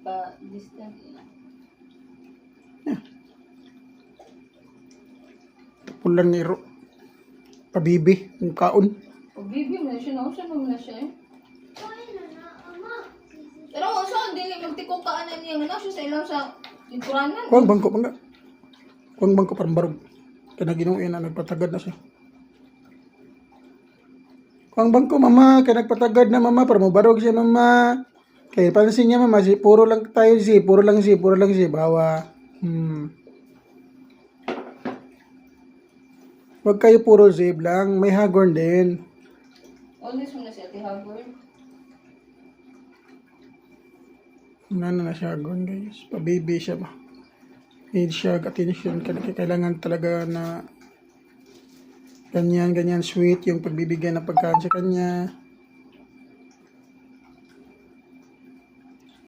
pa distant. Pulang niro. Pabibi. Yung kaon. Bibi mo na siya, nausan mo na siya eh. Pero uso, dili magtiko kaanan niya nga siya sa ilang sa lingkuranan. Kuwang bangko pa nga. Kuwang bangko parang barog. Kaya naginuin na nagpatagad na siya. Kuwang bangko mama. Kaya nagpatagad na mama. Para mo barog siya mama. Kaya pansin niya mama. Puro lang tayo puro lang bawa. Huwag kayo puro zip lang. May hagorn din. Always mo na siya, tihagor. Ano na siya hagorn guys. Pabibi siya ba. Need siya attention. Kailangan talaga na ganyan sweet yung pagbibigay ng pagkain sa kanya.